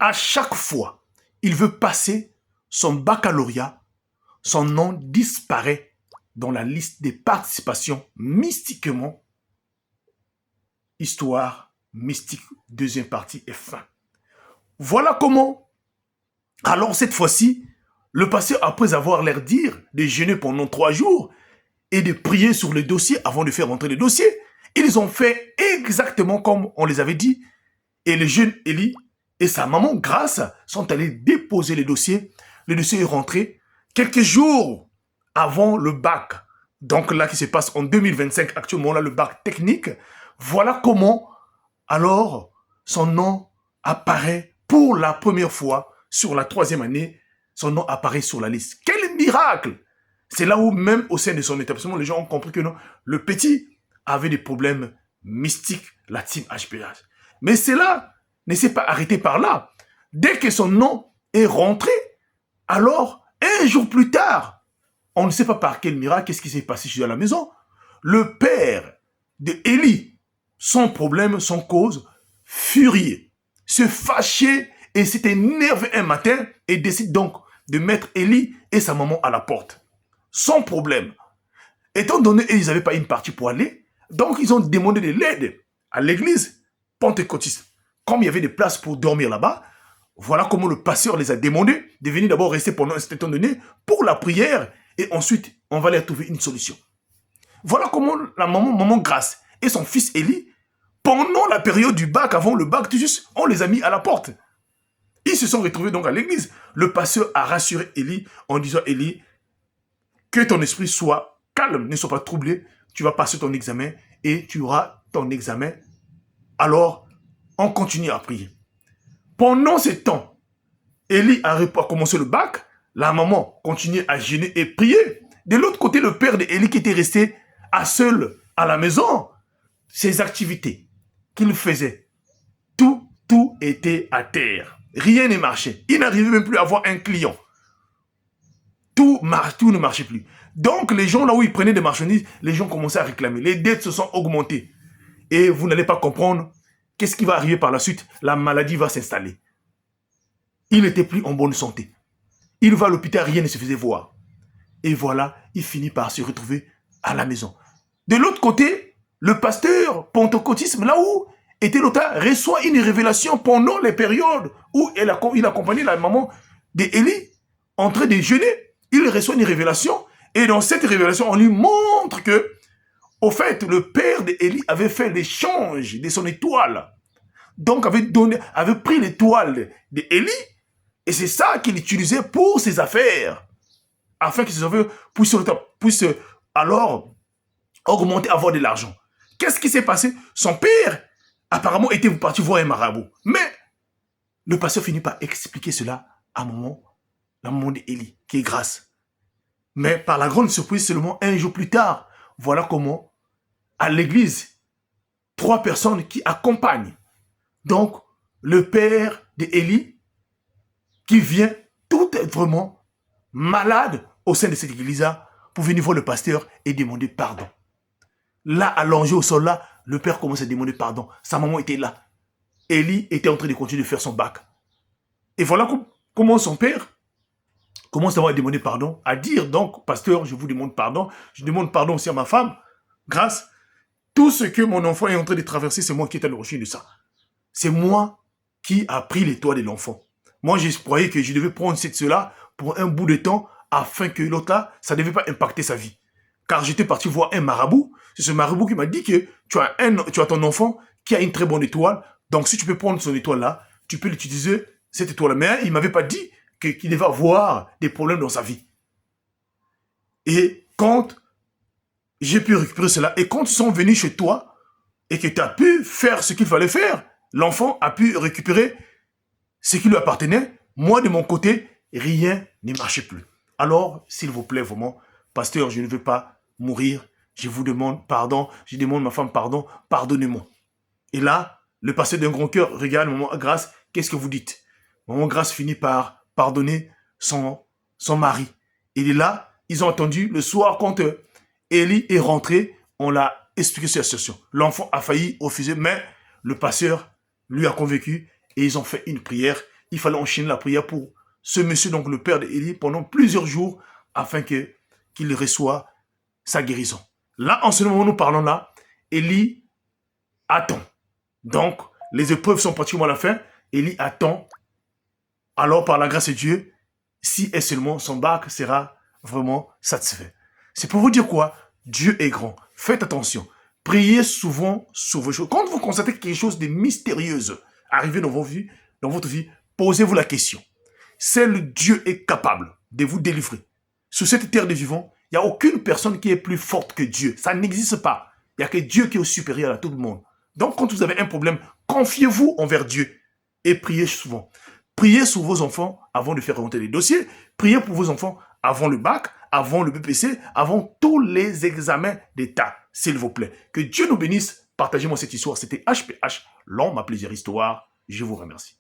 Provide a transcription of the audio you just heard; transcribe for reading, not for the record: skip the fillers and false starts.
à chaque fois, il veut passer son baccalauréat, son nom disparaît dans la liste des participations mystiquement. Histoire mystique, deuxième partie est fin. Voilà comment, alors cette fois-ci, le pasteur, après avoir l'air dire de jeûner pendant 3 jours et de prier sur le dossier avant de faire entrer le dossier, ils ont fait exactement comme on les avait dit. Et le jeune Élie et sa maman, Grâce, sont allés déposer le dossier. Le dossier est rentré quelques jours avant le bac. Donc là, qui se passe en 2025, actuellement, là, le bac technique. Voilà comment, alors, son nom apparaît pour la première fois sur la 3e année. Son nom apparaît sur la liste. Quel miracle! C'est là où, même au sein de son établissement, les gens ont compris que non, le petit avait des problèmes mystiques, la team HPH. Mais cela ne s'est pas arrêté par là. Dès que son nom est rentré, alors, un jour plus tard, on ne sait pas par quel miracle, qu'est-ce qui s'est passé chez à la maison, le père de Élie, son problème, son cause, furieux, se fâchait et s'est énervé un matin et décide donc de mettre Élie et sa maman à la porte. Son problème, étant donné qu'ils n'avaient pas une partie pour aller, donc ils ont demandé de l'aide à l'église pentecôtiste. Comme il y avait des places pour dormir là-bas, voilà comment le pasteur les a demandé de venir d'abord rester pendant un certain temps donné pour la prière et ensuite on va leur trouver une solution. Voilà comment la maman Grâce et son fils Élie, pendant la période du bac, avant le bac, tout juste, on les a mis à la porte. Ils se sont retrouvés donc à l'église. Le pasteur a rassuré Élie en disant Élie, que ton esprit soit calme, ne sois pas troublé, tu vas passer ton examen et tu auras ton examen. Alors, on continue à prier. Pendant ce temps, Élie a commencé le bac, la maman continuait à jeûner et prier. De l'autre côté, le père d'Élie qui était resté seul à la maison, ses activités qu'il faisait, tout était à terre. Rien ne marchait. Il n'arrivait même plus à avoir un client. Tout ne marchait plus. Donc, les gens, là où ils prenaient des marchandises, les gens commençaient à réclamer. Les dettes se sont augmentées. Et vous n'allez pas comprendre qu'est-ce qui va arriver par la suite. La maladie va s'installer. Il n'était plus en bonne santé. Il va à l'hôpital, rien ne se faisait voir. Et voilà, il finit par se retrouver à la maison. De l'autre côté, le pasteur pentecôtisme, là où était l'auteur, reçoit une révélation pendant les périodes où il accompagnait la maman d'Élie en train de jeûner. Il reçoit une révélation et dans cette révélation, on lui montre que, au fait, le père d'Élie avait fait l'échange de son étoile. Donc, avait pris l'étoile d'Élie et c'est ça qu'il utilisait pour ses affaires. Afin que ses affaires puissent alors augmenter, avoir de l'argent. Qu'est-ce qui s'est passé? Son père, apparemment, était parti voir un marabout. Mais le pasteur finit par expliquer cela à la maman d'Élie, qui est Grâce. Mais par la grande surprise, seulement un jour plus tard, voilà comment, à l'église, 3 personnes qui accompagnent. Donc, le père d'Élie, qui vient tout être vraiment malade au sein de cette église-là, pour venir voir le pasteur et demander pardon. Là, allongé au sol, là, le père commence à demander pardon. Sa maman était là. Élie était en train de continuer de faire son bac. Et voilà comment son père commence à demander pardon, à dire donc, pasteur, je vous demande pardon. Je demande pardon aussi à ma femme. Grâce, tout ce que mon enfant est en train de traverser, c'est moi qui est à l'origine de ça. C'est moi qui a pris les toits de l'enfant. Moi, je croyais que je devais prendre cela pour un bout de temps afin que l'autre là, ça ne devait pas impacter sa vie. Car j'étais parti voir un marabout. C'est ce marabout qui m'a dit que tu as ton enfant qui a une très bonne étoile. Donc, si tu peux prendre son étoile là, tu peux l'utiliser, cette étoile là. Mais il ne m'avait pas dit qu'il devait avoir des problèmes dans sa vie. Et quand j'ai pu récupérer cela, et quand ils sont venus chez toi, et que tu as pu faire ce qu'il fallait faire, l'enfant a pu récupérer ce qui lui appartenait. Moi, de mon côté, rien ne marchait plus. Alors, s'il vous plaît, vraiment, pasteur, je ne veux pas mourir. Je vous demande pardon. Je demande à ma femme pardon. Pardonnez-moi. Et là, le pasteur d'un grand cœur regarde maman Grâce. Qu'est-ce que vous dites? Maman Grâce finit par pardonner son mari. Et là, ils ont attendu le soir quand Élie est rentré. On l'a expliqué sur la situation. L'enfant a failli refuser, mais le pasteur lui a convaincu et ils ont fait une prière. il fallait enchaîner la prière pour ce monsieur, donc le père d'Élie, pendant plusieurs jours, afin qu'il reçoive sa guérison. Là, en ce moment où nous parlons là, Élie attend. Donc, les épreuves sont pratiquement à la fin. Élie attend. Alors, par la grâce de Dieu, si et seulement son bac sera vraiment satisfait. C'est pour vous dire quoi? Dieu est grand. Faites attention. Priez souvent sur vos choses. Quand vous constatez quelque chose de mystérieux arriver dans votre vie, posez-vous la question. Seul Dieu est capable de vous délivrer. Sur cette terre des vivants, il n'y a aucune personne qui est plus forte que Dieu. Ça n'existe pas. Il n'y a que Dieu qui est supérieur à tout le monde. Donc, quand vous avez un problème, confiez-vous envers Dieu et priez souvent. Priez sur vos enfants avant de faire remonter les dossiers. Priez pour vos enfants avant le bac, avant le BPC, avant tous les examens d'État, s'il vous plaît. Que Dieu nous bénisse. Partagez-moi cette histoire. C'était HPH, l'homme à plaisir histoire. Je vous remercie.